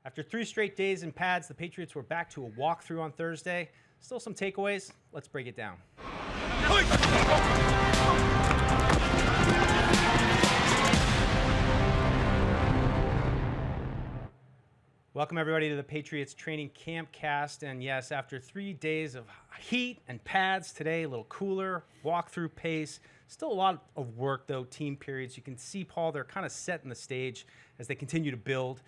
After 3 straight days in pads, the Patriots were back to a walkthrough on Thursday. Still some takeaways. Let's break it down. Welcome, everybody, to the Patriots Training Camp Cast. And yes, after 3 days of heat and pads, today a little cooler, walkthrough pace. Still a lot of work, though, team periods. You can see, Paul, they're kind of setting the stage as they continue to build,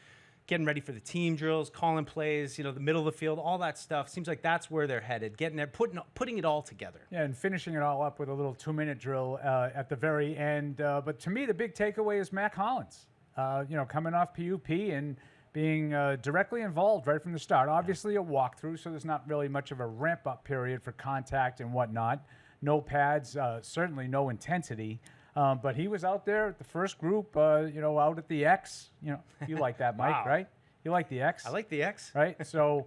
getting ready for the team drills, calling plays, the middle of the field, all that stuff. Seems like that's where they're headed, getting there, putting it all together. Yeah, and finishing it all up with a little 2-minute drill at the very end. But to me, the big takeaway is Mack Hollins, coming off PUP and being directly involved right from the start. Obviously a walkthrough, so there's not really much of a ramp-up period for contact and whatnot. No pads, certainly no intensity. But he was out there at the first group, out at the X. You like that, Mike, Wow. right? You like the X? I like the X. Right? So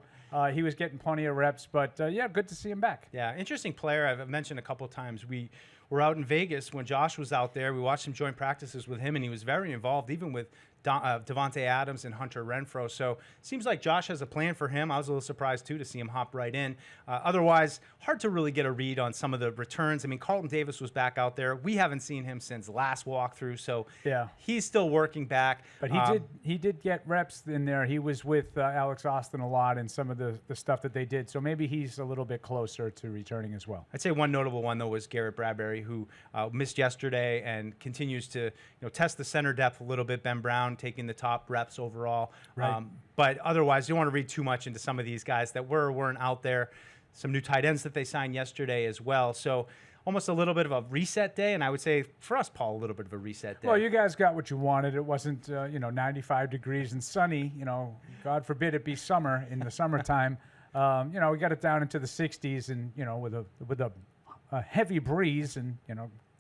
he was getting plenty of reps, but good to see him back. Yeah, interesting player. I've mentioned a couple of times. We were out in Vegas when Josh was out there. We watched some joint practices with him, and he was very involved, even with Devontae Adams and Hunter Renfrow. So seems like Josh has a plan for him. I was a little surprised, too, to see him hop right in. Otherwise, hard to really get a read on some of the returns. I mean, Carlton Davis was back out there. We haven't seen him since last walkthrough, so yeah, he's still working back. But he did get reps in there. He was with Alex Austin a lot and some of the stuff that they did. So maybe he's a little bit closer to returning as well. I'd say one notable one, though, was Garrett Bradbury, who missed yesterday and continues to test the center depth a little bit. Ben Brown taking the top reps overall. Right. But otherwise, you don't want to read too much into some of these guys that were or weren't out there. Some new tight ends that they signed yesterday as well. So almost a little bit of a reset day, and I would say for us, Paul, a little bit of a reset day. Well, you guys got what you wanted. It wasn't 95 degrees and sunny. God forbid it be summer in the summertime. We got it down into the 60s and with a heavy breeze and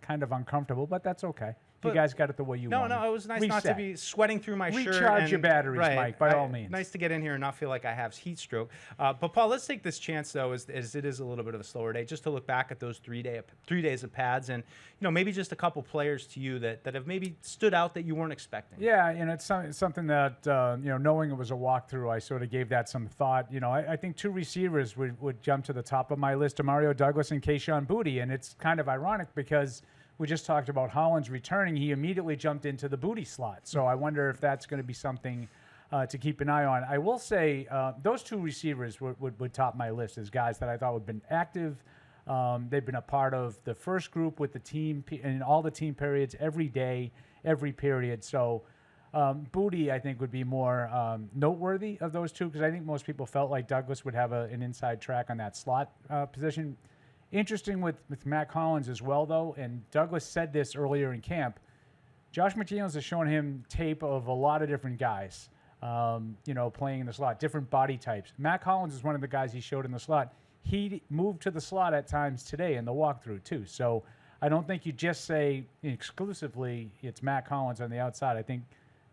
kind of uncomfortable, but that's okay. You guys got it the way you wanted. No, it was nice not to be sweating through my shirt. Recharge your batteries, right, Mike, by all means. Nice to get in here and not feel like I have heat stroke. But, Paul, let's take this chance, though, as it is a little bit of a slower day, just to look back at those 3 days of pads and, maybe just a couple players to you that have maybe stood out that you weren't expecting. Yeah, it's something that, knowing it was a walkthrough, I sort of gave that some thought. I think two receivers would jump to the top of my list, Mario Douglas and Kayshon Boutte, and it's kind of ironic because we just talked about Hollins returning. He immediately jumped into the Boutte slot. So I wonder if that's going to be something to keep an eye on. I will say those two receivers would top my list as guys that I thought would have been active. They've been a part of the first group with the team in all the team periods, every day, every period. So Boutte, I think, would be more noteworthy of those two because I think most people felt like Douglas would have an inside track on that slot position. Interesting with Mack Hollins as well, though, and Douglas said this earlier in camp. Josh McDaniels has shown him tape of a lot of different guys, playing in the slot, different body types. Mack Hollins is one of the guys he showed in the slot. He moved to the slot at times today in the walkthrough, too. So I don't think you just say exclusively it's Mack Hollins on the outside. I think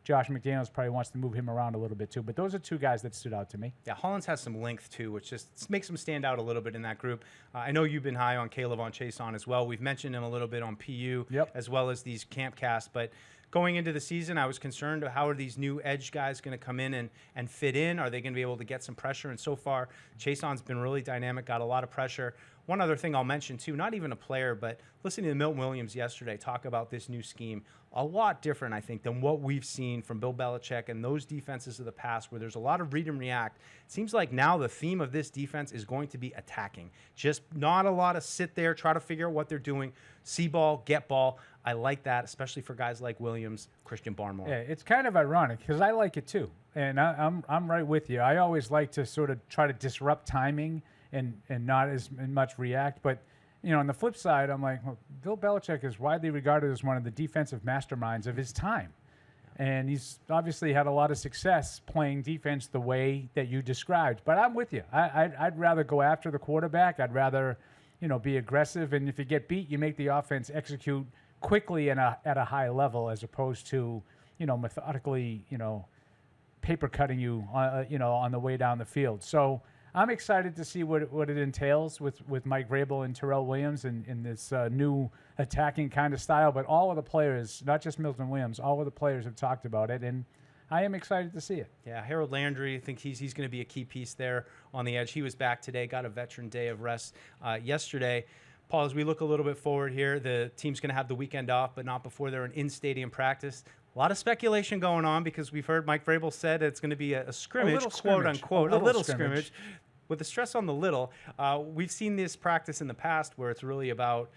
Josh McDaniels probably wants to move him around a little bit, too. But those are two guys that stood out to me. Yeah, Hollins has some length, too, which just makes him stand out a little bit in that group. I know you've been high on Kayvon Chaisson as well. We've mentioned him a little bit on PU as well as these camp casts. But going into the season, I was concerned how are these new edge guys going to come in and fit in? Are they going to be able to get some pressure? And so far, Chaisson's been really dynamic, got a lot of pressure. One other thing I'll mention, too, not even a player, but listening to Milton Williams yesterday talk about this new scheme, a lot different, I think, than what we've seen from Bill Belichick and those defenses of the past where there's a lot of read and react. It seems like now the theme of this defense is going to be attacking. Just not a lot of sit there, try to figure out what they're doing, see ball, get ball. I like that, especially for guys like Williams, Christian Barmore. Yeah, it's kind of ironic because I like it, too. And I'm right with you. I always like to sort of try to disrupt timing and not as much react. But, on the flip side, I'm like, well, Bill Belichick is widely regarded as one of the defensive masterminds of his time. And he's obviously had a lot of success playing defense the way that you described. But I'm with you. I'd rather go after the quarterback. I'd rather, be aggressive. And if you get beat, you make the offense execute quickly and at a high level as opposed to, methodically, paper cutting you, on the way down the field. So I'm excited to see what it entails with Mike Vrabel and Terrell Williams in this new attacking kind of style. But all of the players, not just Milton Williams, all of the players have talked about it. And I am excited to see it. Yeah, Harold Landry, I think he's going to be a key piece there on the edge. He was back today, got a veteran day of rest yesterday. Paul, as we look a little bit forward here, the team's going to have the weekend off, but not before they're in stadium practice. A lot of speculation going on because we've heard Mike Vrabel said it's going to be a scrimmage, quote unquote, a little scrimmage. With the stress on the little, we've seen this practice in the past where it's really about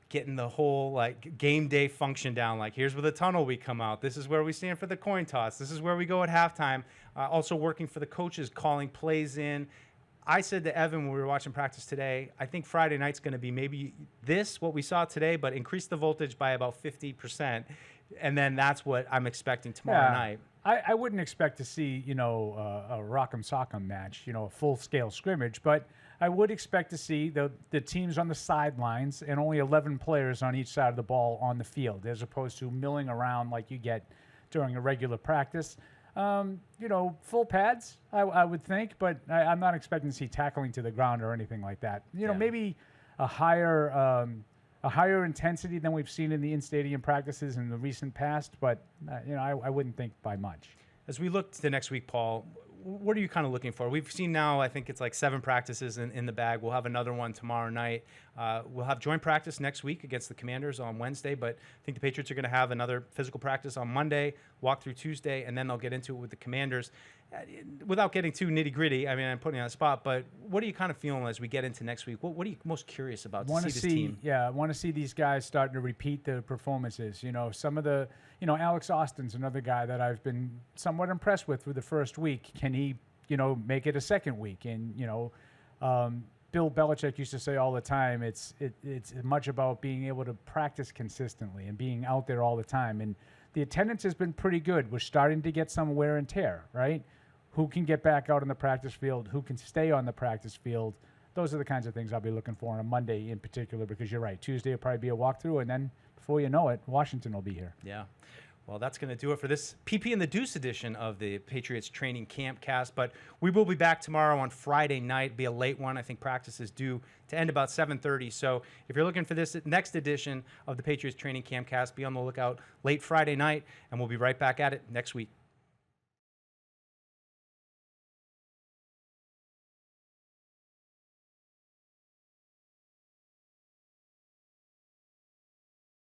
getting the whole like game day function down. Like, here's where the tunnel we come out. This is where we stand for the coin toss. This is where we go at halftime. Also working for the coaches, calling plays in. I said to Evan when we were watching practice today, I think Friday night's going to be maybe what we saw today, but increase the voltage by about 50%. And then that's what I'm expecting tomorrow night. I wouldn't expect to see, a rock'em sock'em match, a full-scale scrimmage, but I would expect to see the teams on the sidelines and only 11 players on each side of the ball on the field, as opposed to milling around like you get during a regular practice. Full pads, I would think, but I'm not expecting to see tackling to the ground or anything like that. Maybe a higher intensity than we've seen in the in-stadium practices in the recent past, but I wouldn't think by much. As we look to next week, Paul, what are you kind of looking for? We've seen now, I think it's like 7 practices in the bag. We'll have another one tomorrow night. We'll have joint practice next week against the Commanders on Wednesday, but I think the Patriots are going to have another physical practice on Monday, walk through Tuesday, and then they'll get into it with the Commanders. Without getting too nitty-gritty, I mean, I'm putting you on the spot, but what are you kind of feeling as we get into next week? What are you most curious about to see this team? Yeah, I want to see these guys starting to repeat their performances. Some of the, Alex Austin's another guy that I've been somewhat impressed with through the first week. Can he, make it a second week? And, Bill Belichick used to say all the time, it's much about being able to practice consistently and being out there all the time. And the attendance has been pretty good. We're starting to get some wear and tear, right? Who can get back out on the practice field? Who can stay on the practice field? Those are the kinds of things I'll be looking for on a Monday in particular, because you're right. Tuesday will probably be a walkthrough, and then before you know it, Washington will be here. Yeah. Well, that's going to do it for this PP and the Deuce edition of the Patriots Training Camp Cast. But we will be back tomorrow on Friday night. It'll be a late one. I think practice is due to end about 7:30. So if you're looking for this next edition of the Patriots Training Camp Cast, be on the lookout late Friday night, and we'll be right back at it next week.